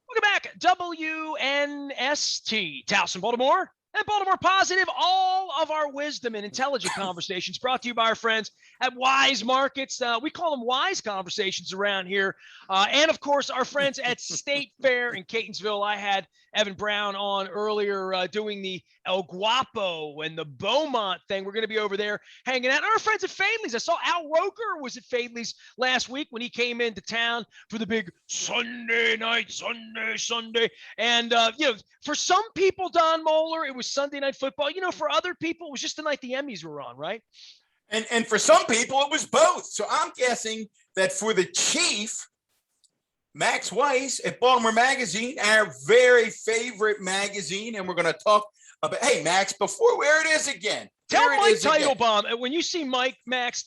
Welcome back, WNST, Towson, Baltimore, and Baltimore Positive. All of our wisdom and intelligent conversations brought to you by our friends at Wise Markets. We call them Wise Conversations around here. And, of course, our friends at State Fair in Catonsville. I had Evan Brown on earlier doing the El Guapo and the Beaumont thing. We're going to be over there hanging out. And our friends at Fadley's. I saw Al Roker was at Fadley's last week when he came into town for the big Sunday night, Sunday. And, for some people, Don Moeller, it was Sunday Night Football. For other people, it was just the night the Emmys were on, right? And for some people, it was both. So I'm guessing that for the chief, Max Weiss at Baltimore Magazine, our very favorite magazine, and we're going to talk about, hey, Max, where it is again. Tell Mike Teitelbaum, when you see Mike, Max,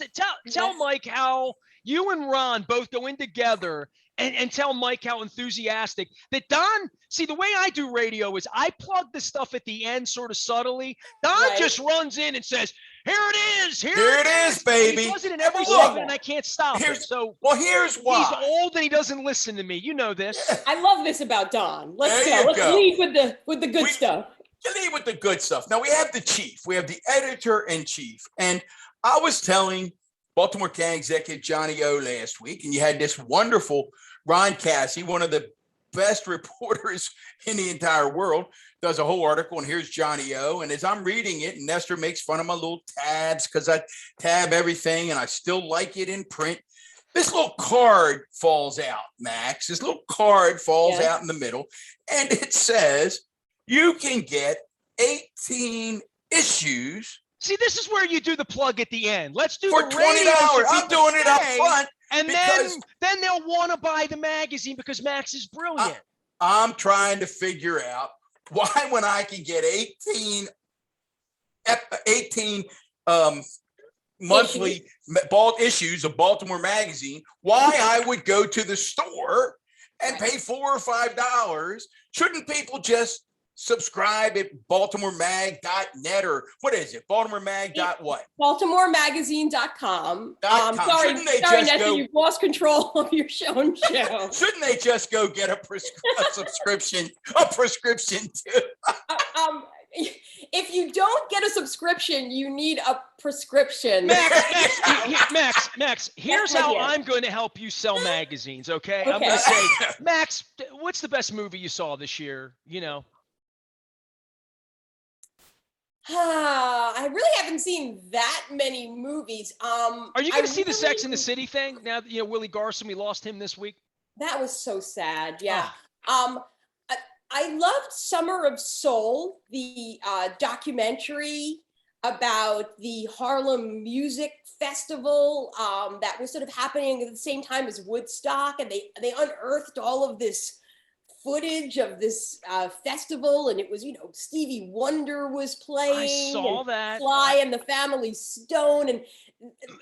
tell Mike how you and Ron both go in together and tell Mike how enthusiastic that Don, see, the way I do radio is I plug the stuff at the end sort of subtly. Don just runs in and says, here it is. Here it is, baby. He does it in every segment, and I can't stop it. So, here's why. He's old and he doesn't listen to me. You know this. Yeah. I love this about Don. Let's lead with the good stuff. You lead with the good stuff. Now, we have the chief. We have the editor-in-chief. And I was telling Baltimore County Executive Johnny O last week, and you had this wonderful Ron Cassie, one of the best reporters in the entire world, does a whole article, and here's Johnny O. And as I'm reading it, and Nestor makes fun of my little tabs because I tab everything and I still like it in print. This little card falls out, Max. This little card falls out in the middle, and it says you can get 18 issues. See, this is where you do the plug at the end. Let's do for the $20. radio I'm doing it up front. And then they'll want to buy the magazine because Max is brilliant. I'm trying to figure out why, when I can get 18 monthly issues of Baltimore Magazine, why I would go to the store and pay $4 or $5. Shouldn't people just subscribe at baltimoremag.net or what is it? Baltimoremag.what? Baltimoremagazine.com. Sorry, Nestor, you've lost control of your own show. Shouldn't they just go get a subscription too? If you don't get a subscription, you need a prescription. Max, here's how I'm going to help you sell magazines, okay? I'm going to say, Max, what's the best movie you saw this year? I really haven't seen that many movies. Are you going to see the Sex and the City thing now that Willie Garson, we lost him this week? That was so sad. Yeah. I loved Summer of Soul, the documentary about the Harlem Music Festival that was sort of happening at the same time as Woodstock, and they unearthed all of this footage of this festival, and it was, Stevie Wonder was playing. I saw that. Sly and the Family Stone, and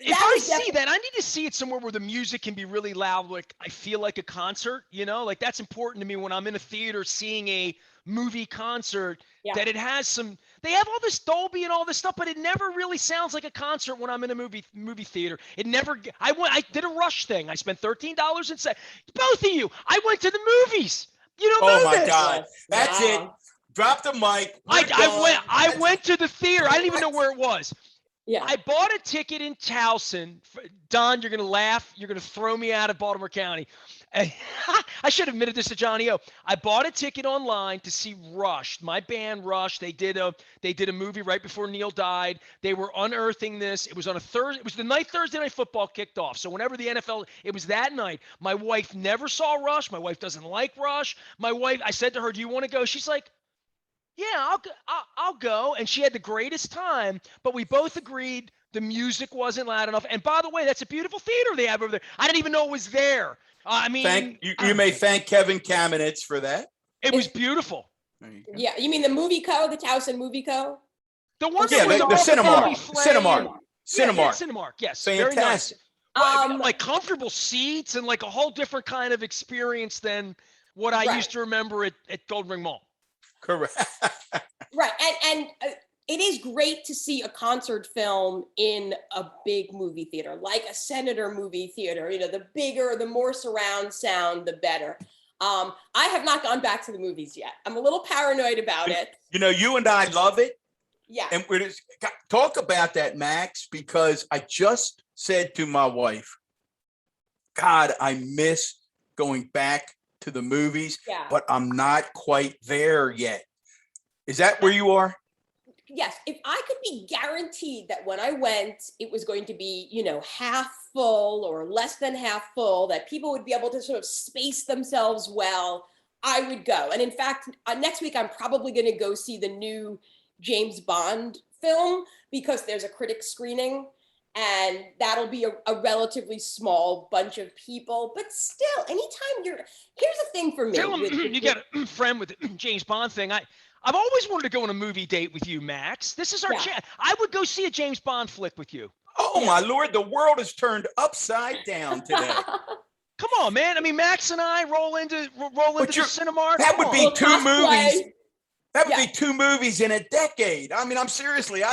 if I see that, I need to see it somewhere where the music can be really loud. Like I feel like a concert, like that's important to me when I'm in a theater seeing a movie concert. That it has some. They have all this Dolby and all this stuff, but it never really sounds like a concert when I'm in a movie theater. It never. I did a Rush thing. I spent $13 and said, both of you. I went to the movies. You don't know this. Oh my God, that's it. Drop the mic. I went to the theater. I didn't even know where it was. Yeah. I bought a ticket in Towson. Don, you're going to laugh. You're going to throw me out of Baltimore County. I should have admitted this to Johnny O. I bought a ticket online to see Rush, my band Rush. They did a movie right before Neil died. They were unearthing this. It was on a Thursday. It was the night Thursday Night Football kicked off. So whenever the NFL, it was that night. My wife never saw Rush. My wife doesn't like Rush. I said to her, "Do you want to go?" She's like, "Yeah, I'll go." And she had the greatest time, but we both agreed the music wasn't loud enough. And by the way, that's a beautiful theater they have over there. I didn't even know it was there. You may thank Kevin Kamenetz for that. It was beautiful. Yeah, you mean the Movie Co., the Towson Movie Co.? The one that was the Cinemark. Cinemark, yes. Fantastic. Very nice. Like comfortable seats and like a whole different kind of experience than what I used to remember at Golden Ring Mall. Correct. Right, and it is great to see a concert film in a big movie theater, like a Senator movie theater. The bigger, the more surround sound, the better. I have not gone back to the movies yet. I'm a little paranoid about it. You know, you and I love it. Yeah. And we're just talk about that, Max, because I just said to my wife, God, I miss going back to the movies, but I'm not quite there yet. Is that where you are? Yes. If I could be guaranteed that when I went, it was going to be, half full or less than half full, that people would be able to sort of space themselves well, I would go. And in fact, next week, I'm probably going to go see the new James Bond film because there's a critic screening. And that'll be a relatively small bunch of people. But still, anytime here's the thing for me. Tell him you got a friend with the James Bond thing. I've always wanted to go on a movie date with you, Max. This is our chance. I would go see a James Bond flick with you. Oh, my Lord. The world has turned upside down today. Come on, man. I mean, Max and I roll into the cinema. That would be two movies. That would be two movies in a decade. I mean, I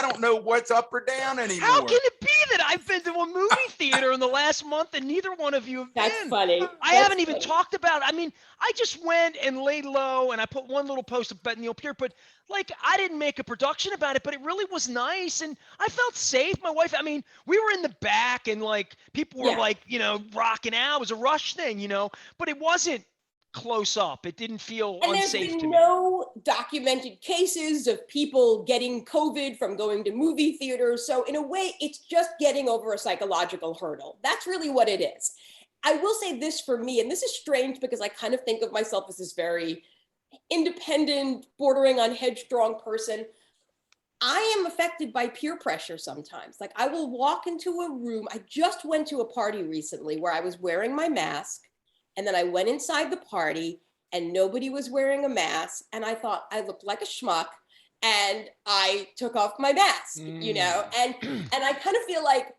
don't know what's up or down anymore. How can it be that I've been to a movie theater in the last month and neither one of you have been? That's funny. I haven't even talked about it. I mean, I just went and laid low and I put one little post about Neil Peart, but I didn't make a production about it, but it really was nice. And I felt safe. My wife, we were in the back and people were rocking out. It was a Rush thing, but it wasn't close up. It didn't feel unsafe to me. And there's been no documented cases of people getting COVID from going to movie theaters. So in a way, it's just getting over a psychological hurdle. That's really what it is. I will say this for me, and this is strange because I kind of think of myself as this very independent, bordering on headstrong person. I am affected by peer pressure sometimes. I will walk into a room. I just went to a party recently where I was wearing my mask. And then I went inside the party and nobody was wearing a mask. And I thought I looked like a schmuck and I took off my mask, and I kind of feel like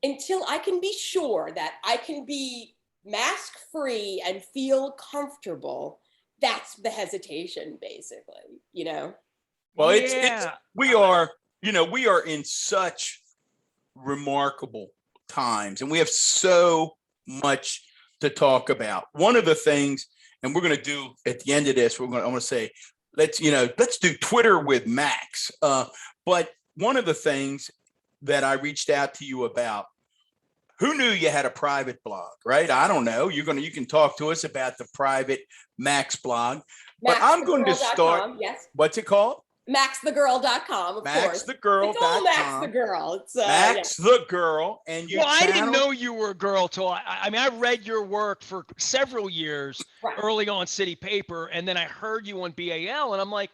until I can be sure that I can be mask free and feel comfortable, that's the hesitation basically, Well, we are in such remarkable times and we have so much to talk about. One of the things, and we're going to do at the end of this, I want to say, let's do Twitter with Max. But one of the things that I reached out to you about, who knew you had a private blog, right? I don't know. You can talk to us about the private Max blog, but I'm going to start. Yes. What's it called? MaxTheGirl.com, of course. MaxTheGirl.com. It's all Max the Girl. It's Max the Girl, and you. Well, I didn't know you were a girl till I read your work for several years early on City Paper, and then I heard you on BAL, and I'm like,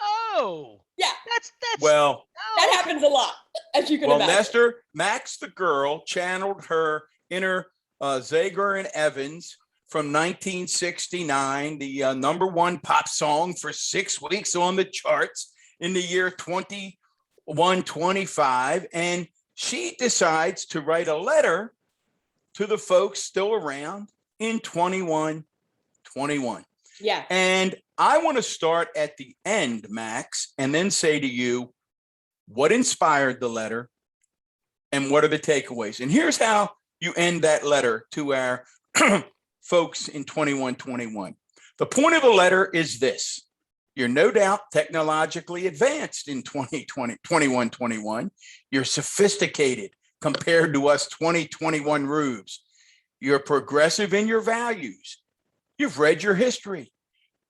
oh, yeah, that's that happens a lot, as you can imagine. Well, Lester, Max the Girl channeled her inner Zager and Evans from 1969, the number one pop song for 6 weeks on the charts in the year 2125. And she decides to write a letter to the folks still around in 2121. Yeah. And I want to start at the end, Max, and then say to you, what inspired the letter and what are the takeaways? And here's how you end that letter to our folks in 2121. The point of the letter is this. You're no doubt technologically advanced in 2121. You're sophisticated compared to us 2021 rubes. You're progressive in your values. You've read your history,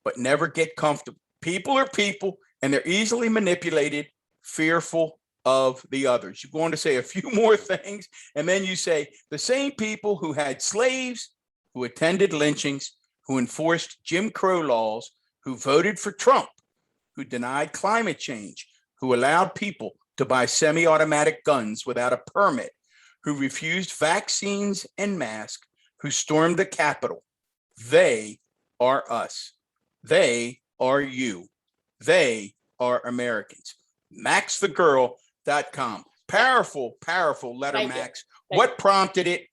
but never get comfortable. People are people, and they're easily manipulated, fearful of the others. You go on to say a few more things, and then you say the same people who had slaves, who attended lynchings, who enforced Jim Crow laws, who voted for Trump, who denied climate change, who allowed people to buy semi-automatic guns without a permit, who refused vaccines and masks, who stormed the Capitol. They are us. They are you. They are Americans. MaxTheGirl.com. Powerful, powerful letter, Thank Max. you. What prompted it?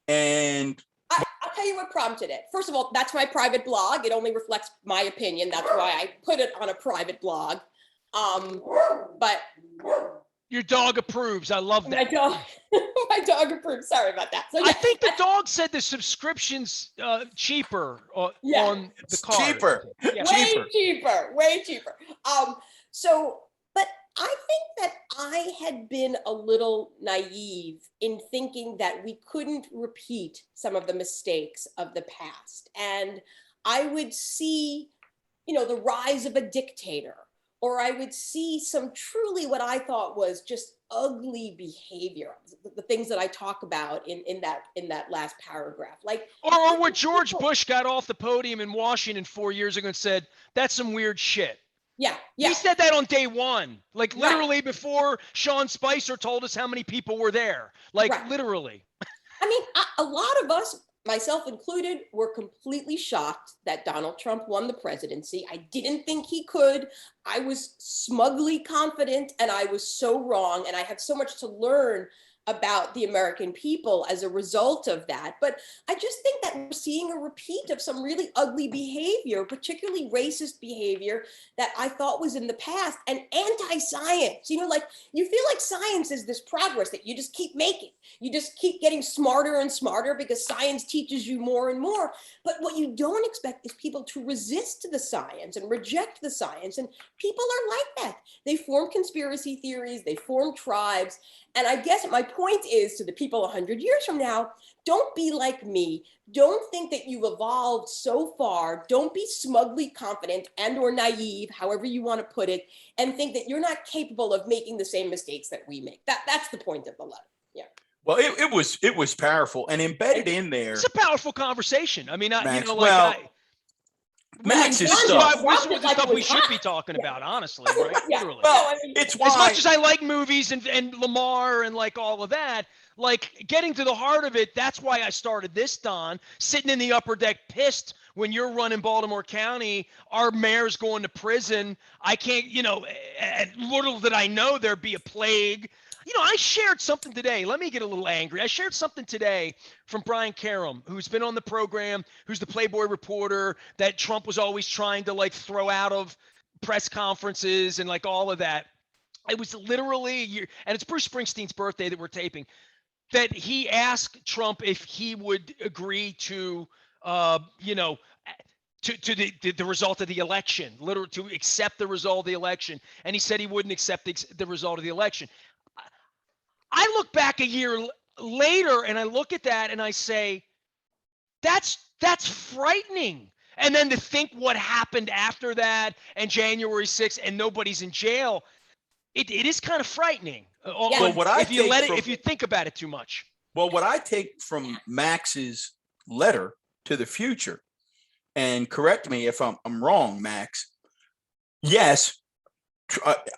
And I'll tell you what prompted it. First of all, that's my private blog. It only reflects my opinion. That's why I put it on a private blog. But your dog approves. I love that. my dog, my dog approved. Sorry about that. So I think the dog said the subscription's cheaper on the It's card. cheaper. Yeah. Way cheaper. So, but I think that I had been a little naive in thinking that we couldn't repeat some of the mistakes of the past. And I would see, the rise of a dictator, or I would see some truly what I thought was just ugly behavior, the things that I talk about in that last paragraph. Like, or what George Bush got off the podium in Washington 4 years ago and said, that's some weird shit. Yeah. He said that on day one, like literally Right. before Sean Spicer told us how many people were there, like Right. literally. I mean, a lot of us, myself included, were completely shocked that Donald Trump won the presidency. I didn't think he could. I was smugly confident, and I was so wrong. And I had so much to learn about the American people as a result of that. But I just think that we're seeing a repeat of some really ugly behavior, particularly racist behavior that I thought was in the past, and anti-science. Like, you feel like science is this progress that you just keep making. You just keep getting smarter and smarter because science teaches you more and more. But what you don't expect is people to resist the science and reject the science. And people are like that. They form conspiracy theories, they form tribes. And I guess my point is to the people 100 years from now, don't be like me. Don't think that you've evolved so far. Don't be smugly confident and or naive, however you want to put it, and think that you're not capable of making the same mistakes that we make. That's the point of the letter. Yeah. Well, it was powerful, and embedded in there. It's a powerful conversation. I mean, Max, Max is this stuff. Is the stuff we should be talking about, honestly, right? Yeah. Literally. Well, it's why, as much as I like movies and Lamar and like all of that, like getting to the heart of it, that's why I started this, Don, sitting in the upper deck pissed when you're running Baltimore County, our mayor's going to prison. I can't, little did I know there'd be a plague. I shared something today. Let me get a little angry. I shared something today from Brian Karam, who's been on the program, who's the Playboy reporter that Trump was always trying to like throw out of press conferences and like all of that. It was literally a year, and it's Bruce Springsteen's birthday that we're taping, that he asked Trump if he would agree to, to the result of the election, literally to accept the result of the election. And he said he wouldn't accept the result of the election. I look back a year later and I look at that and I say, that's frightening. And then to think what happened after that and January 6th and nobody's in jail, it is kind of frightening. Well, if you think about it too much. Well, what I take from Max's letter to the future, and correct me if I'm wrong, Max. Yes,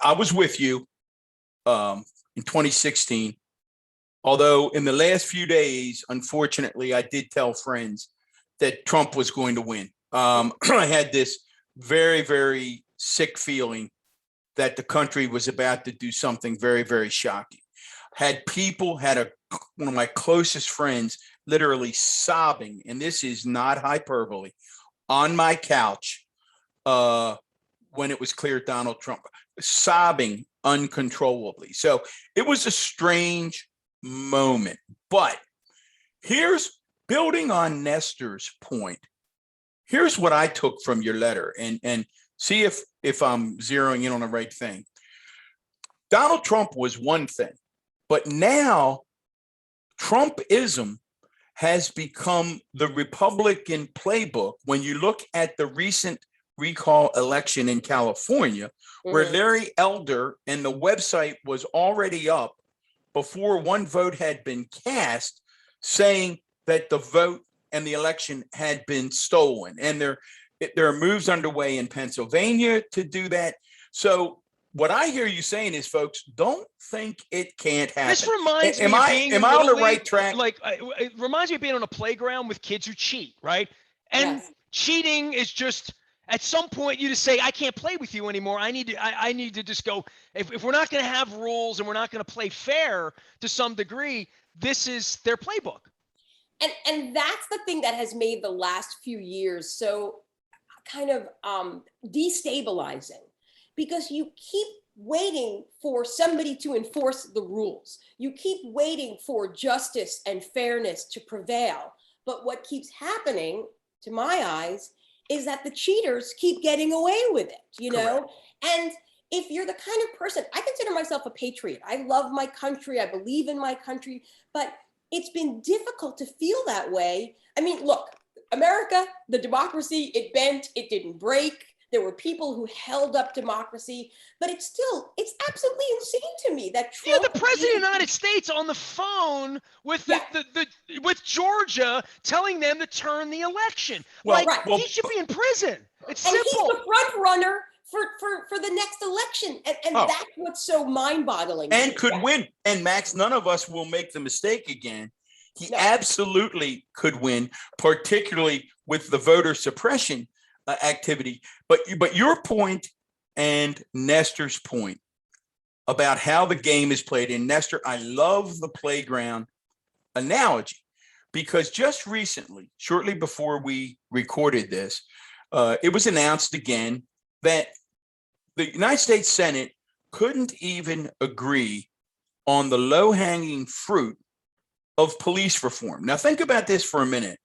I was with you in 2016. Although in the last few days, unfortunately, I did tell friends that Trump was going to win. I had this very, very sick feeling that the country was about to do something very, very shocking. Had one of my closest friends literally sobbing, and this is not hyperbole, on my couch when it was clear Donald Trump, sobbing uncontrollably. So it was a strange moment. But here's, building on Nestor's point, here's what I took from your letter, and see if I'm zeroing in on the right thing. Donald Trump was one thing, but now Trumpism has become the Republican playbook. When you look at the recent recall election in California, where Larry Elder and the website was already up before one vote had been cast, saying that the vote and the election had been stolen. And there are moves underway in Pennsylvania to do that. So what I hear you saying is, folks, don't think it can't happen. This reminds me of being am I on the right track? Like, it reminds me of being on a playground with kids who cheat, right? And cheating is just, at some point you just say, I can't play with you anymore. I need to just go. If we're not going to have rules and we're not going to play fair to some degree, this is their playbook. And that's the thing that has made the last few years so kind of destabilizing, because you keep waiting for somebody to enforce the rules. You keep waiting for justice and fairness to prevail. But what keeps happening, to my eyes, is that the cheaters keep getting away with it, you know? And if you're the kind of person, I consider myself a patriot. I love my country. I believe in my country, but it's been difficult to feel that way. I mean, look, America, the democracy, it bent, it didn't break. There were people who held up democracy, but it's absolutely insane to me that Trump. Yeah, the president of the United States on the phone with with Georgia telling them to turn the election. He should be in prison. It's simple. And he's the front runner for the next election. And that's what's so mind-boggling. And could win. And Max, none of us will make the mistake again. He absolutely could win, particularly with the voter suppression activity. But your point and Nestor's point about how the game is played, and Nestor, I love the playground analogy, because just recently, shortly before we recorded this, it was announced again that the United States Senate couldn't even agree on the low-hanging fruit of police reform. Now, think about this for a minute.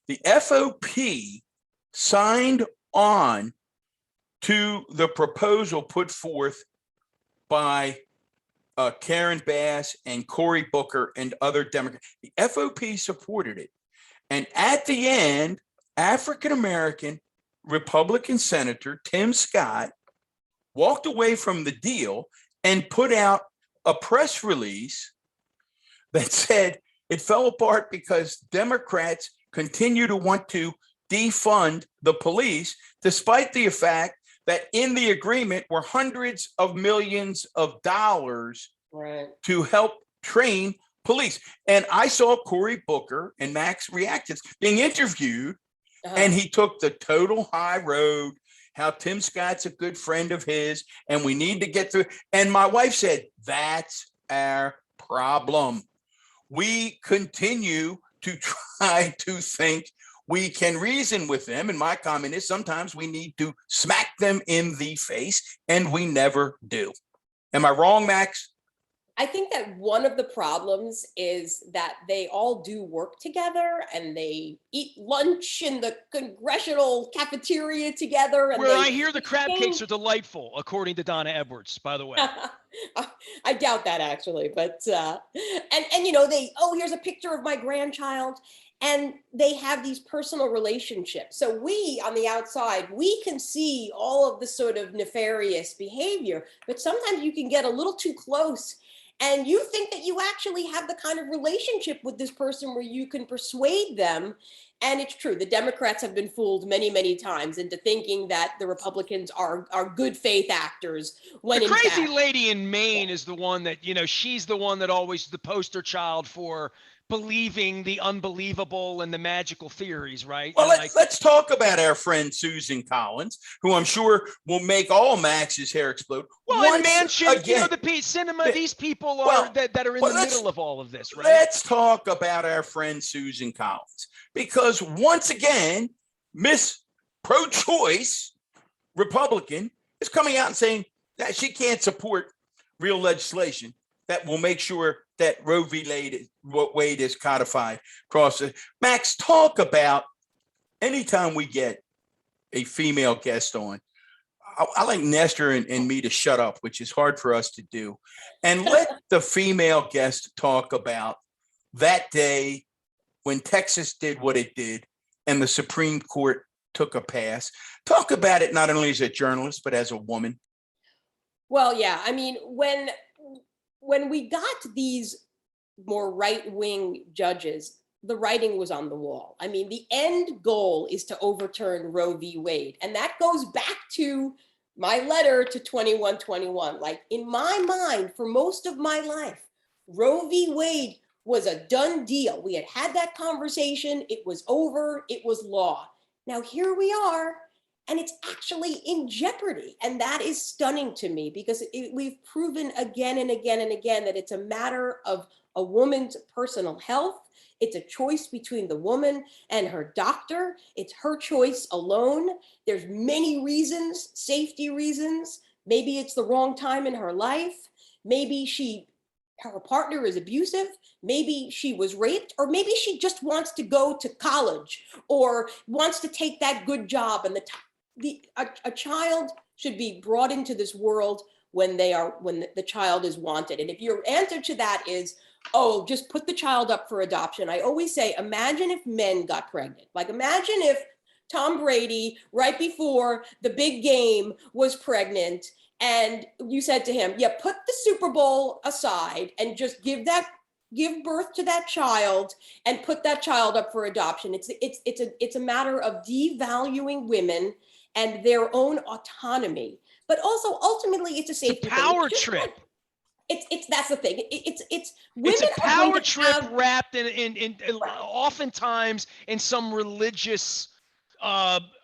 The FOP signed on to the proposal put forth by Karen Bass and Cory Booker and other Democrats. The FOP supported it. And at the end, African-American Republican Senator Tim Scott walked away from the deal and put out a press release that said it fell apart because Democrats continue to want to defund the police, despite the fact that in the agreement were hundreds of millions of dollars to help train police. And I saw Cory Booker and Max Reactance being interviewed, and he took the total high road, how Tim Scott's a good friend of his, and we need to get through. And my wife said, that's our problem. We continue to try to think we can reason with them. And my comment is sometimes we need to smack them in the face, and we never do. Am I wrong, Max? I think that one of the problems is that they all do work together and they eat lunch in the congressional cafeteria together. And I hear the crab cakes are delightful, according to Donna Edwards, by the way. I doubt that, actually. But, and you know, here's a picture of my grandchild. And they have these personal relationships. So we, on the outside, we can see all of the sort of nefarious behavior, but sometimes you can get a little too close and you think that you actually have the kind of relationship with this person where you can persuade them. And it's true, the Democrats have been fooled many, many times into thinking that the Republicans are good faith actors. When the crazy lady in Maine is the one that, you know, she's the one that always the poster child for believing the unbelievable and the magical theories, right? Well, let's talk about our friend Susan Collins, who I'm sure will make all Max's hair explode. Well, and Manchin, you know, the cinema, these people are that are in the middle of all of this, right? Let's talk about our friend Susan Collins, because once again, Miss Pro-Choice Republican is coming out and saying that she can't support real legislation that will make sure that Roe v. Wade is codified across the. Max, talk about anytime we get a female guest on. I like Nestor and me to shut up, which is hard for us to do, and let the female guest talk about that day when Texas did what it did and the Supreme Court took a pass. Talk about it not only as a journalist, but as a woman. Well, yeah, I mean, when we got these more right-wing judges, the writing was on the wall. I mean, the end goal is to overturn Roe v. Wade. And that goes back to my letter to 2121. Like, in my mind, for most of my life, Roe v. Wade was a done deal. We had that conversation. It was over. It was law. Now, here we are. And it's actually in jeopardy. And that is stunning to me because we've proven again and again and again that it's a matter of a woman's personal health. It's a choice between the woman and her doctor. It's her choice alone. There's many reasons, safety reasons, Maybe it's the wrong time in her life. Maybe her partner is abusive. Maybe she was raped, or maybe she just wants to go to college or wants to take that good job. And a child should be brought into this world when the child is wanted. And if your answer to that is, oh, just put the child up for adoption, I always say, imagine if men got pregnant. Like, imagine if Tom Brady, right before the big game, was pregnant, and you said to him, yeah, put the Super Bowl aside and just give birth to that child and put that child up for adoption. It's a matter of devaluing women and their own autonomy, but also ultimately it's a safety thing. It's a power trip. That's the thing. It's women. It's a power trip wrapped in oftentimes in some religious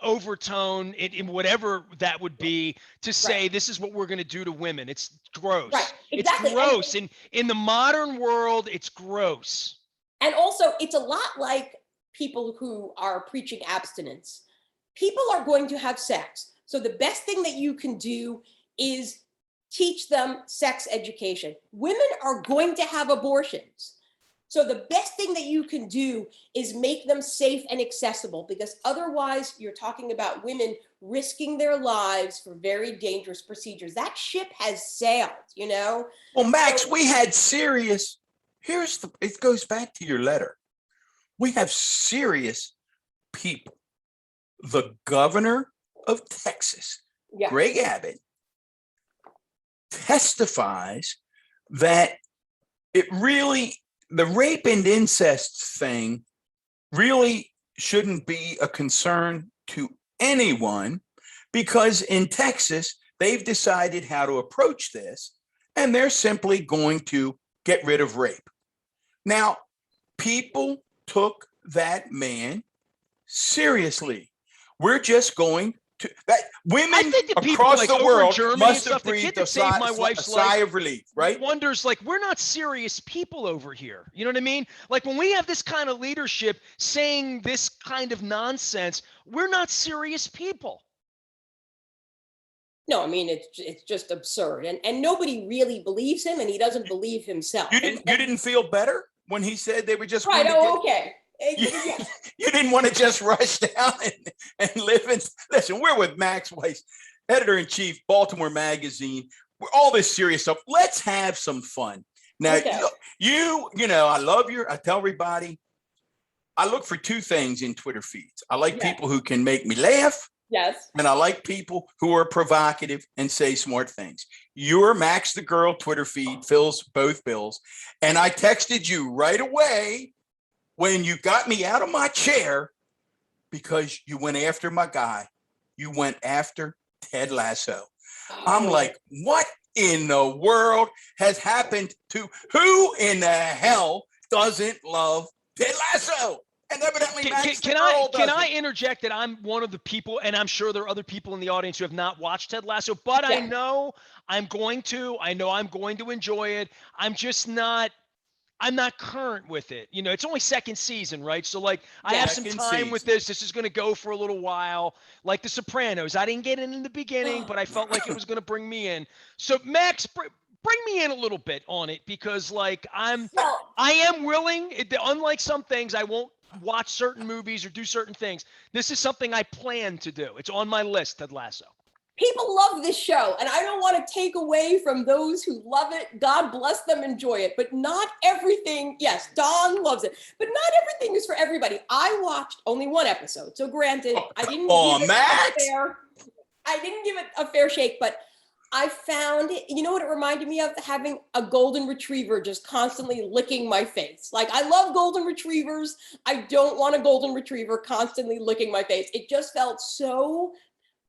overtone in whatever that would be, to say this is what we're going to do to women. It's gross. Right, exactly. It's gross. And in the modern world, it's gross. And also, it's a lot like people who are preaching abstinence. People are going to have sex. So the best thing that you can do is teach them sex education. Women are going to have abortions. So the best thing that you can do is make them safe and accessible, because otherwise you're talking about women risking their lives for very dangerous procedures. That ship has sailed, you know? Well, Max, we had serious, it goes back to your letter. We have serious people. The governor of Texas, Greg Abbott, testifies that the rape and incest thing really shouldn't be a concern to anyone, because in Texas, they've decided how to approach this, and they're simply going to get rid of rape. Now, people took that man seriously. We're just going to that women across the world must have breathed a sigh of relief, right? Wonders, like, we're not serious people over here. You know what I mean? Like, when we have this kind of leadership saying this kind of nonsense, we're not serious people. No, I mean, it's just absurd, and nobody really believes him, and he doesn't believe himself. You didn't feel better when he said they were just right? Okay. You didn't want to just rush down and live in. Listen, we're with Max Weiss, editor-in-chief, Baltimore Magazine. We're all this serious stuff. Let's have some fun. Now, you know, I tell everybody, I look for two things in Twitter feeds. I like people who can make me laugh. Yes. And I like people who are provocative and say smart things. Your Max the Girl Twitter feed fills both bills. And I texted you right away when you got me out of my chair, because you went after my guy. You went after Ted Lasso. I'm like, what in the world has happened to who in the hell doesn't love Ted Lasso? And evidently, can I interject that I'm one of the people, and I'm sure there are other people in the audience who have not watched Ted Lasso, but I know I'm going to enjoy it. I'm not current with it. You know, it's only second season, right? So, like, I have some time with this. This is going to go for a little while. Like The Sopranos, I didn't get in the beginning, but I felt like it was going to bring me in. So, Max, bring me in a little bit on it, because, like, I am willing. Unlike some things, I won't watch certain movies or do certain things. This is something I plan to do. It's on my list, Ted Lasso. People love this show, and I don't want to take away from those who love it. God bless them, enjoy it. But not everything, yes, Don loves it, but not everything is for everybody. I watched only one episode, so granted, I didn't give it a fair shake, but I found, you know what it reminded me of? Having a golden retriever just constantly licking my face. Like, I love golden retrievers. I don't want a golden retriever constantly licking my face. It just felt so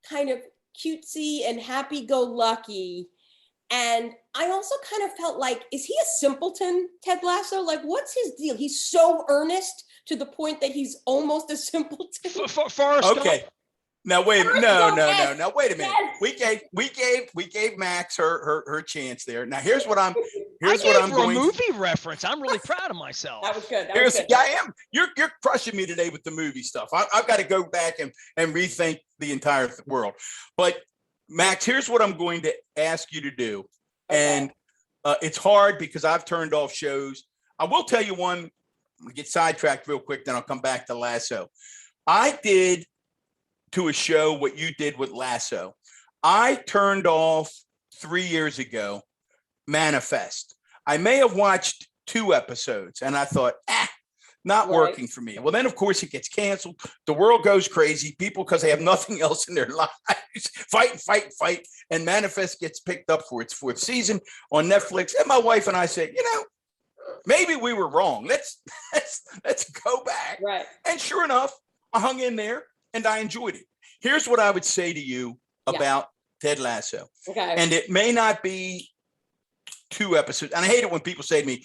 kind of cutesy and happy-go-lucky. And I also kind of felt like, is he a simpleton, Ted Lasso? Like, what's his deal? He's so earnest to the point that he's almost a simpleton. Okay. Now wait. No. Wait a minute. Yes. We gave Max her chance there. Now here's what I'm going. A movie reference. I'm really proud of myself. That was good. Yeah, I am. You're crushing me today with the movie stuff. I've got to go back and rethink the entire world. But Max, here's what I'm going to ask you to do. Okay. And it's hard because I've turned off shows. I will tell you one. I'm going to get sidetracked real quick, then I'll come back to Lasso. I did to a show what you did with Lasso. I turned off 3 years ago Manifest. I may have watched 2 episodes and I thought, not working for me. Well, then, of course, it gets canceled. The world goes crazy. People, because they have nothing else in their lives, fight. And Manifest gets picked up for its 4th season on Netflix. And my wife and I said, maybe we were wrong. Let's go back. Right. And sure enough, I hung in there and I enjoyed it. Here's what I would say to you about Ted Lasso. Okay. And it may not be 2 episodes. And I hate it when people say to me,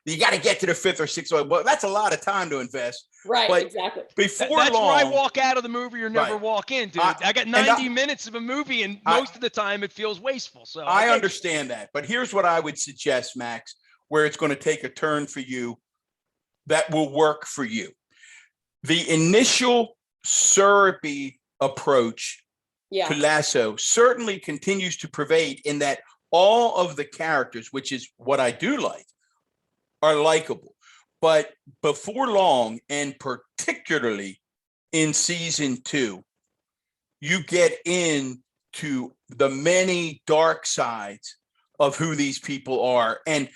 you got to get to the 5th or 6th. Well, that's a lot of time to invest. Right, but exactly. That's where I walk out of the movie or never walk in, dude. I got 90 minutes of a movie, and most of the time it feels wasteful. So I understand that. But here's what I would suggest, Max, where it's going to take a turn for you that will work for you. The initial syrupy approach to Lasso certainly continues to pervade in that all of the characters, which is what I do like, are likable. But before long, and particularly in season 2, you get into the many dark sides of who these people are. And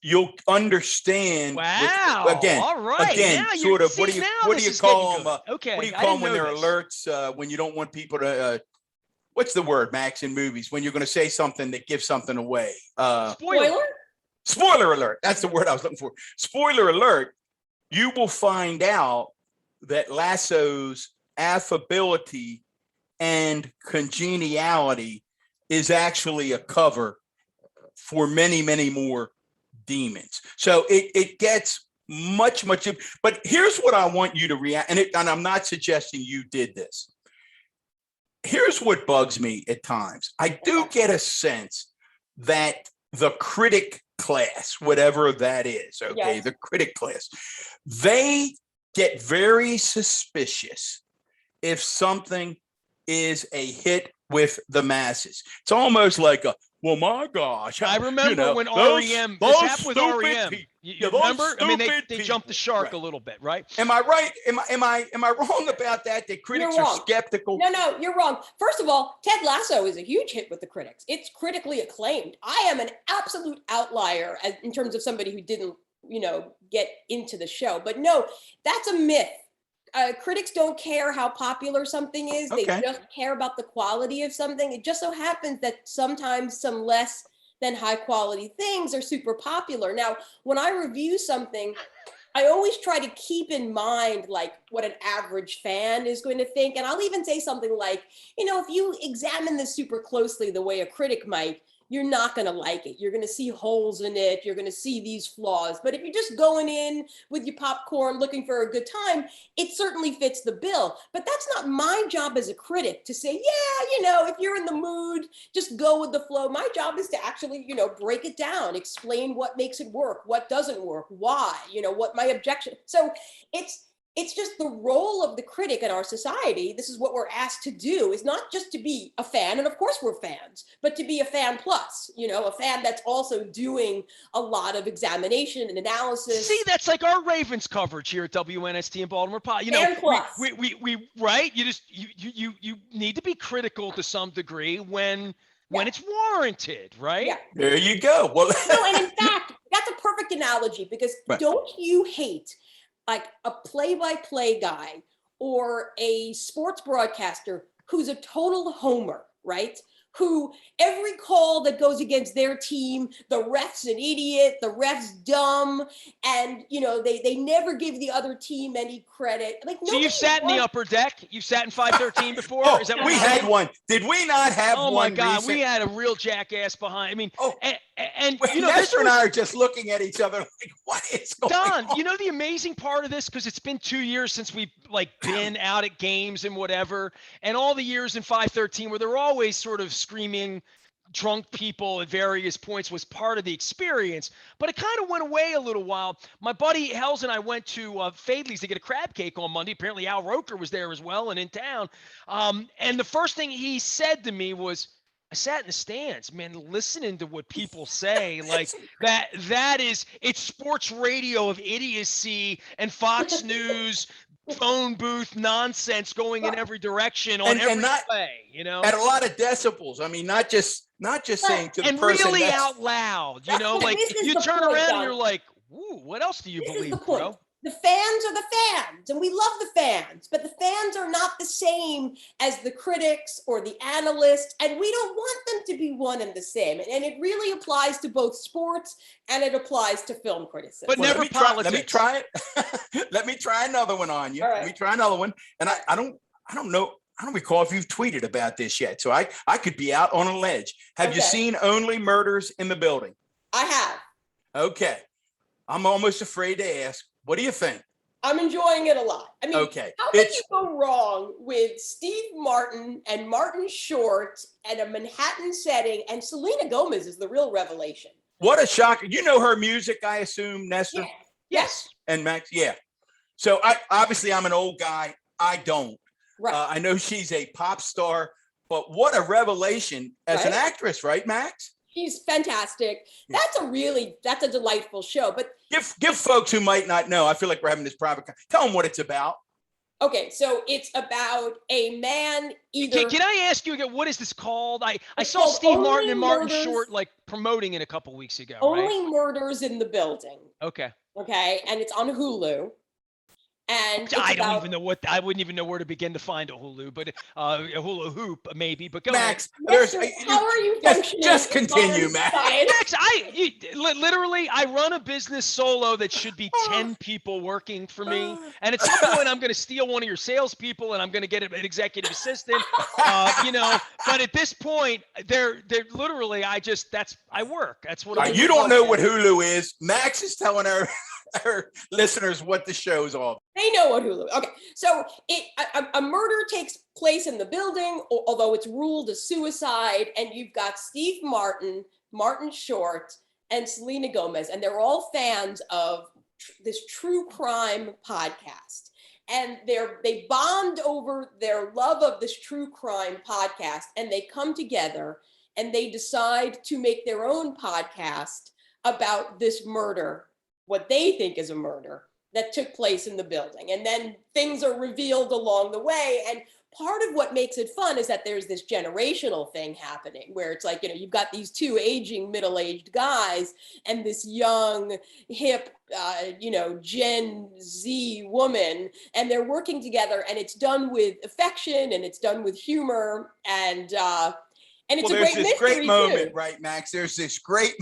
you'll understand. Wow. All right. Again, sort of, what do you call them? Okay. What do you call them when they're alerts? When you don't want people to, what's the word, Max, in movies? When you're going to say something that gives something away. Spoiler alert. That's the word I was looking for. Spoiler alert. You will find out that Lasso's affability and congeniality is actually a cover for many, many more demons. So it gets much, but here's what I want you to react. And I'm not suggesting you did this. Here's what bugs me at times. I do get a sense that the critic class, whatever that is, the critic class, they get very suspicious if something is a hit with the masses. It's almost like well, my gosh. I remember when REM, this happened with REM. You remember? I mean, they jumped the shark a little bit, right? Am I right? Am I wrong about that? That critics are skeptical? No, you're wrong. First of all, Ted Lasso is a huge hit with the critics. It's critically acclaimed. I am an absolute outlier in terms of somebody who didn't, get into the show. But no, that's a myth. Critics don't care how popular something is. They just care about the quality of something. It just so happens that sometimes some less than high quality things are super popular. Now, when I review something, I always try to keep in mind like what an average fan is going to think. And I'll even say something like, if you examine this super closely the way a critic might, you're not going to like it. You're going to see holes in it. You're going to see these flaws. But if you're just going in with your popcorn looking for a good time, it certainly fits the bill. But that's not my job as a critic to say, if you're in the mood, just go with the flow. My job is to actually, break it down, explain what makes it work, what doesn't work, why, what my objection. So it's just the role of the critic in our society. This is what we're asked to do, is not just to be a fan, and of course we're fans, but to be a fan plus, a fan that's also doing a lot of examination and analysis. See, that's like our Ravens coverage here at WNST in Baltimore. Fan plus. We right? You need to be critical to some degree when it's warranted, right? Yeah. There you go. Well, no, and in fact, that's a perfect analogy because don't you hate like a play-by-play guy or a sports broadcaster who's a total homer, right? Who every call that goes against their team, the ref's an idiot, the ref's dumb, and they never give the other team any credit. Like, so you've sat in the upper deck? You've sat in 513 before? Is that what we had one? Did we not have one? Oh my God, recent? we had a real jackass behind. I mean, and Nestor and I are just looking at each other like, what is going on? Don, the amazing part of this, because it's been 2 years since we've been out at games and whatever, and all the years in 513 where they're always sort of screaming drunk people at various points was part of the experience, but it kind of went away a little while. My buddy Hells and I went to Fadley's to get a crab cake on Monday. Apparently Al Roker was there as well and in town. And the first thing he said to me was, I sat in the stands, man, listening to what people say, like it's sports radio of idiocy and Fox News phone booth nonsense going in every direction on every play, at a lot of decibels. I mean, not just saying to the and person really out loud, like you turn around and you're like, ooh, what else do you believe, bro? The fans are the fans, and we love the fans, but the fans are not the same as the critics or the analysts, and we don't want them to be one and the same. And it really applies to both sports and it applies to film criticism. But never politics. Let me try it. Let me try another one on you. Right. Let me try another one. And I don't know. I don't recall if you've tweeted about this yet, so I could be out on a ledge. Have you seen Only Murders in the Building? I have. Okay. I'm almost afraid to ask. What do you think? I'm enjoying it a lot. I mean, how can you go wrong with Steve Martin and Martin Short and a Manhattan setting, and Selena Gomez is the real revelation. What a shocker. You know her music, I assume, Nestor? Yeah. Yes. And Max, yeah. So I'm an old guy. I don't. Right. I know she's a pop star, but what a revelation as an actress, right, Max? She's fantastic. That's a delightful show. But give folks who might not know. I feel like we're having this private. Tell them what it's about. Okay, so it's about a man either. Can I ask you again? What is this called? I saw Steve Martin and Martin Short like promoting it a couple weeks ago. Only Murders in the Building. Okay. Okay, and it's on Hulu. And I wouldn't even know where to begin to find a Hulu, but a hula hoop maybe. But go Max, ahead. How are you functioning? Just continue, Max. Max, I run a business solo that should be 10 people working for me, and at some point I'm going to steal one of your salespeople, and I'm going to get an executive assistant. But at this point, they're literally I work. That's what you don't know what Hulu is. Max is telling our listeners what the show's all. They know what Hulu. Okay, so a murder takes place in the building, although it's ruled a suicide, and you've got Steve Martin, Martin Short, and Selena Gomez, and they're all fans of this true crime podcast, and they bond over their love of this true crime podcast, and they come together and they decide to make their own podcast about this murder, what they think is a murder that took place in the building. And then things are revealed along the way. And part of what makes it fun is that there's this generational thing happening where it's like, you've got these two aging, middle-aged guys and this young, hip, Gen Z woman, and they're working together, and it's done with affection and it's done with humor. And it's a great mystery, there's this great moment, too. right, Max? There's this great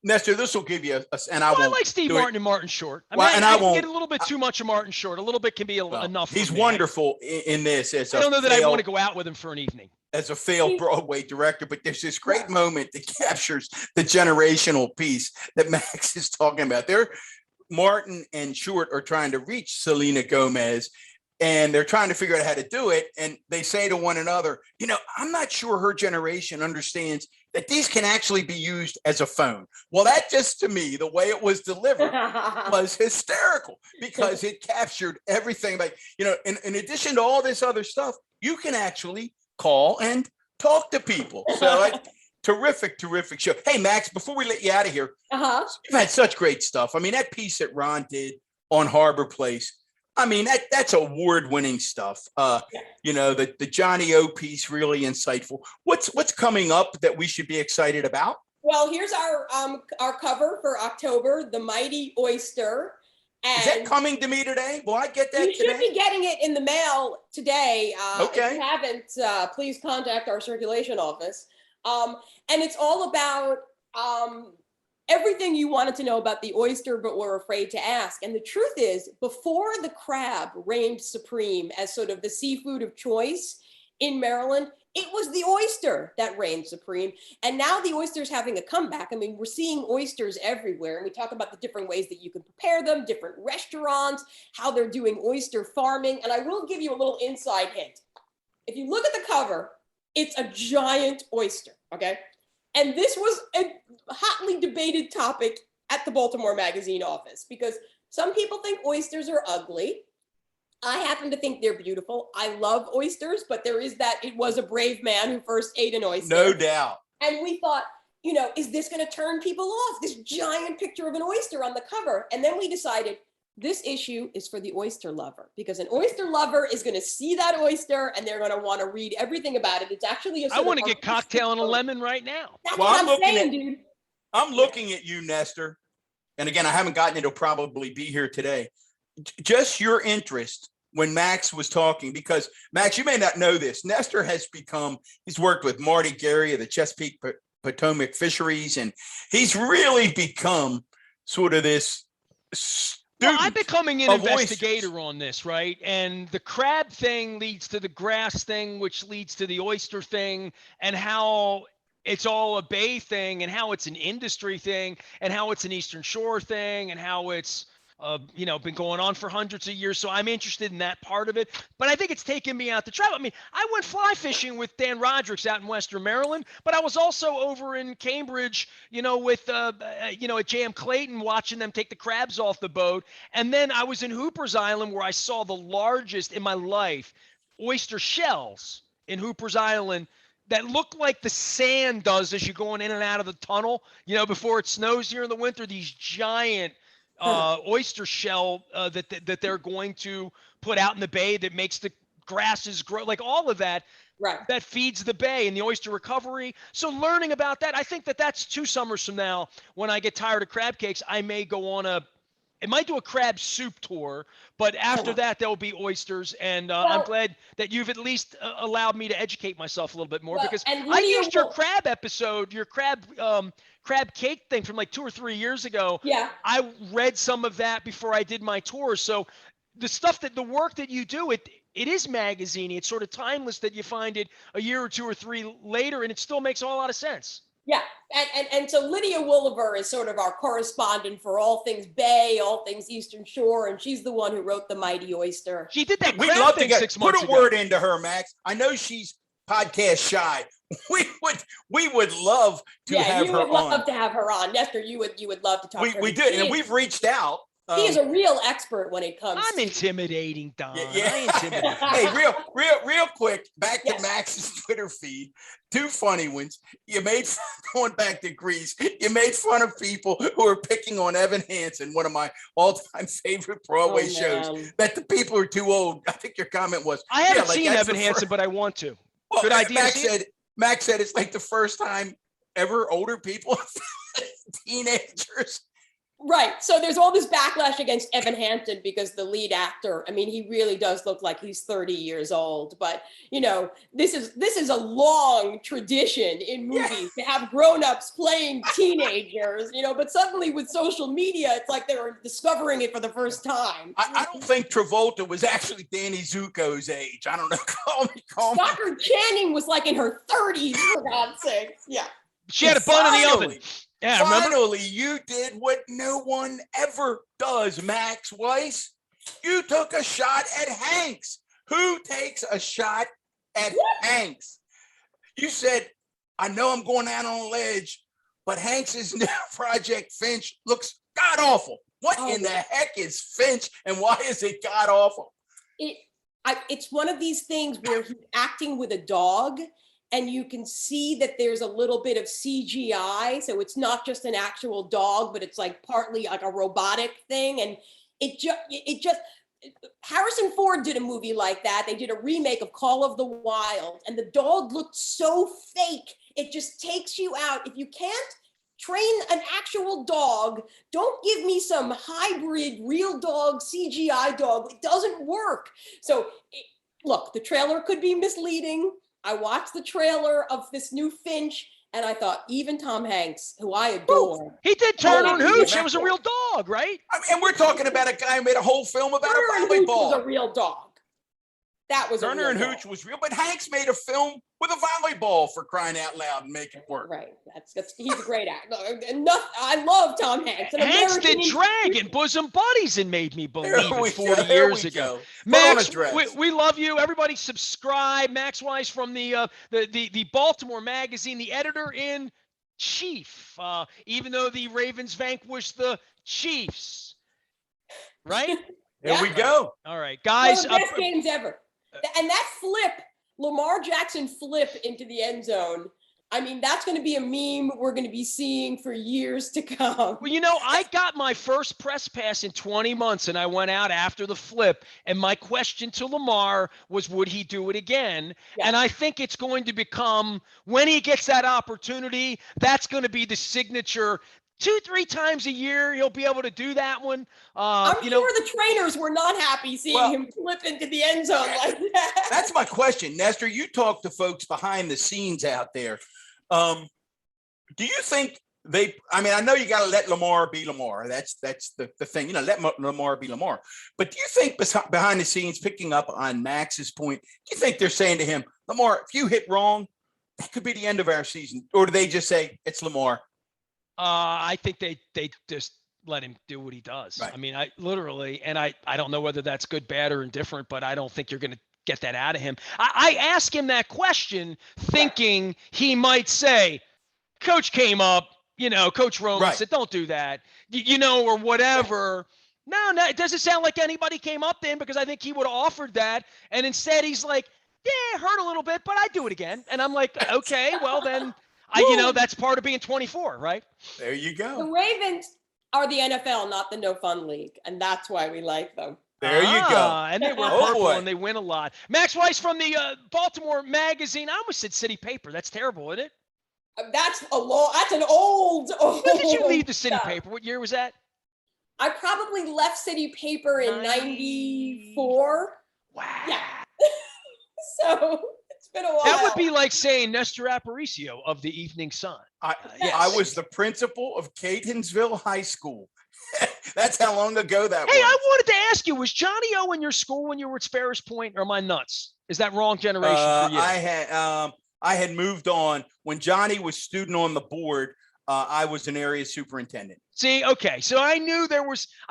Nestor, this will give you I like Steve Martin and Martin Short. I get a little bit too much of Martin Short. A little bit can be enough. He's wonderful in this. I don't know that I want to go out with him for an evening. As a failed Broadway director, but there's this great moment that captures the generational piece that Max is talking about. Martin and Short are trying to reach Selena Gomez, and they're trying to figure out how to do it. And they say to one another, I'm not sure her generation understands that these can actually be used as a phone. Well, that just, to me, the way it was delivered was hysterical, because it captured everything. Like, in addition to all this other stuff, you can actually call and talk to people. So terrific show. Hey, Max, before we let you out of here, you've had such great stuff. I mean, that piece that Ron did on Harbor Place, I mean, that's award-winning stuff. The Johnny O piece, really insightful. What's coming up that we should be excited about? Well, here's our cover for October, The Mighty Oyster. And is that coming to me today? Will I get that today? You should be getting it in the mail today. Okay. If you haven't, please contact our circulation office. And it's all about everything you wanted to know about the oyster, but were afraid to ask. And the truth is, before the crab reigned supreme as sort of the seafood of choice in Maryland, it was the oyster that reigned supreme. And now the oyster is having a comeback. I mean, we're seeing oysters everywhere. And we talk about the different ways that you can prepare them, different restaurants, how they're doing oyster farming. And I will give you a little inside hint. If you look at the cover, it's a giant oyster, okay? And this was a hotly debated topic at the Baltimore Magazine office because some people think oysters are ugly. I happen to think they're beautiful. I love oysters, but there is that it was a brave man who first ate an oyster. No doubt. And we thought, is this going to turn people off? This giant picture of an oyster on the cover. And then we decided this issue is for the oyster lover, because an oyster lover is going to see that oyster and they're going to want to read everything about it. It's actually I want to get cocktail and a lemon right now. That's what I'm saying, dude. I'm looking at you, Nestor. And again, I haven't gotten it. It'll probably be here today. Just your interest when Max was talking, because Max, you may not know this. Nestor has he's worked with Marty Gary of the Chesapeake Potomac Fisheries, and he's really become sort of this well, I'm becoming an investigator on this, right? And the crab thing leads to the grass thing, which leads to the oyster thing, and how it's all a bay thing, and how it's an industry thing, and how it's an Eastern Shore thing, and how it's been going on for hundreds of years. So I'm interested in that part of it. But I think it's taken me out to travel. I mean, I went fly fishing with Dan Rodricks out in Western Maryland, but I was also over in Cambridge, with, at J.M. Clayton, watching them take the crabs off the boat. And then I was in Hooper's Island, where I saw the largest in my life oyster shells in Hooper's Island that look like the sand does as you're going in and out of the tunnel, before it snows here in the winter. These giant oyster shell that they're going to put out in the bay that makes the grasses grow, like all of that, right? That feeds the bay and the oyster recovery. So learning about that, I think that's 2 summers from now, when I get tired of crab cakes, I may go on it might do a crab soup tour, but after that, there will be oysters. And I'm glad that you've at least allowed me to educate myself a little bit more, because I used your crab episode, your crab cake thing from like 2 or 3 years ago. Yeah. I read some of that before I did my tour. So the work that you do, it is magazine-y. It's sort of timeless, that you find it a year or 2 or 3 later, and it still makes a whole lot of sense. Yeah, and so Lydia Wooliver is sort of our correspondent for all things Bay, all things Eastern Shore, and she's the one who wrote The Mighty Oyster. She did that. We'd love to 6 months put a word into her, Max. I know she's podcast shy. We would love to have her on. You would love to have her on, Nestor. You would love to talk to her. We did, and we've reached out. He is a real expert when it comes. I'm intimidating, Don. Yeah. I intimidate. Hey, real quick, back to Max's Twitter feed. 2 funny ones. You made fun, going back to Greece. You made fun of people who are picking on Evan Hansen, one of my all-time favorite Broadway shows. That the people are too old. I think your comment was, I haven't seen Evan Hansen, but I want to. Well, good idea. Max said it's like the first time ever older people, teenagers. Right. So there's all this backlash against Evan Hansen because the lead actor, I mean, he really does look like he's 30 years old. But, this is a long tradition in movies to have grown-ups playing teenagers, but suddenly with social media, it's like they're discovering it for the first time. I don't think Travolta was actually Danny Zuko's age. I don't know. Call me. Dr. Channing was like in her 30s, for God's sakes. Yeah. She had a bun in the oven. Yeah, finally, you did what no one ever does, Max Weiss. You took a shot at Hanks. Who takes a shot at Hanks? You said, I know I'm going out on a ledge, but Hanks's new project, Finch, looks god-awful. What in the heck is Finch, and why is it god-awful? It's one of these things where he's acting with a dog, and you can see that there's a little bit of CGI. So it's not just an actual dog, but it's like partly like a robotic thing. And it just, Harrison Ford did a movie like that. They did a remake of Call of the Wild, and the dog looked so fake. It just takes you out. If you can't train an actual dog, don't give me some hybrid real dog, CGI dog. It doesn't work. So look, the trailer could be misleading. I watched the trailer of this new Finch, and I thought, even Tom Hanks, who I adore. He did Turner and Hooch. It was a real dog, right? And we're talking about a guy who made a whole film about Turner a volleyball. and Hooch was a real dog. That was Turner and Hooch was real, but Hanks made a film with a volleyball, for crying out loud, and make it work. Right. He's a great actor. I love Tom Hanks. Hanks did Dragon, Bosom Buddies, and made me believe it 40 years ago. Max, we love you. Everybody subscribe. Max Weiss from the Baltimore Magazine, the editor in Chief, even though the Ravens vanquished the Chiefs. Right? There Yeah. we go. All right, One guys. of the best games ever. And that flip, Lamar Jackson flip into the end zone. I mean, that's going to be a meme we're going to be seeing for years to come. Well, you know, I got my first press pass in 20 months, and I went out after the flip. And my question to Lamar was, would he do it again? Yeah. And I think it's going to become, when he gets that opportunity, that's going to be the signature. 2-3 times a year, he'll be able to do that one. I'm sure the trainers were not happy seeing him flip into the end zone like that. That's my question. Nestor, you talk to folks behind the scenes out there. Do you think I know you got to let Lamar be Lamar. That's the thing, let Lamar be Lamar. But do you think behind the scenes, picking up on Max's point, do you think they're saying to him, Lamar, if you hit wrong, that could be the end of our season? Or do they just say it's Lamar? I think they just let him do what he does. Right. I mean, I don't know whether that's good, bad, or indifferent, but I don't think you're going to get that out of him. I ask him that question thinking he might say, Coach came up, Coach Roman said, don't do that, or whatever. No, it doesn't sound like anybody came up to him, because I think he would have offered that. And instead he's like, yeah, it hurt a little bit, but I'd do it again. And I'm like, okay, well then, that's part of being 24, right? There you go. The Ravens are the NFL, not the no fun league. And that's why we like them. There you go. And they wear purple and they win a lot. Max Weiss from the Baltimore Magazine. I almost said City Paper. That's terrible, isn't it? That's an old. When did you leave the City Paper? What year was that? I probably left City Paper in 94. Wow. Yeah. So it's been a while. That would be like saying Nestor Aparicio of the Evening Sun. I was the principal of Catonsville High School. That's how long ago that was. Hey, I wanted to ask you, was Johnny O in your school when you were at Sparrows Point, or am I nuts? Is that wrong generation for you? I had moved on. When Johnny was student on the board, I was an area superintendent. See, okay. So I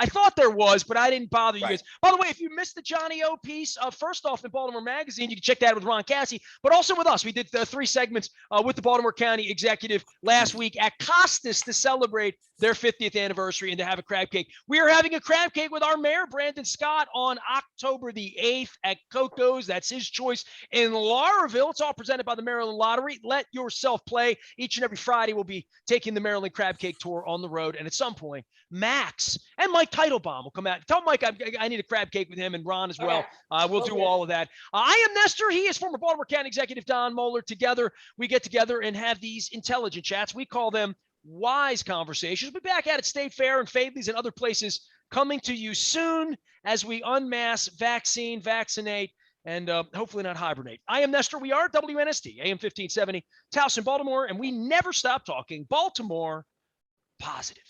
thought there was, but I didn't bother you guys. By the way, if you missed the Johnny O piece, first off in Baltimore Magazine, you can check that out with Ron Cassie, but also with us. We did 3 segments with the Baltimore County executive last week at Costas to celebrate their 50th anniversary and to have a crab cake. We are having a crab cake with our mayor, Brandon Scott, on October the 8th at Coco's. That's his choice in Lauraville. It's all presented by the Maryland Lottery. Let yourself play. Each and every Friday, we'll be taking the Maryland Crab Cake Tour on the road, and at some point, Max and Mike Teitelbaum will come out. Tell Mike I need a crab cake with him, and Ron as well. We'll do all of that. I am Nestor. He is former Baltimore County Executive Don Moeller. Together, we get together and have these intelligent chats. We call them wise conversations. We'll be back at State Fair and Fadley's and other places coming to you soon as we unmask, vaccinate, and hopefully not hibernate. I am Nestor. We are WNST, AM 1570, Towson, Baltimore, and we never stop talking Baltimore positive.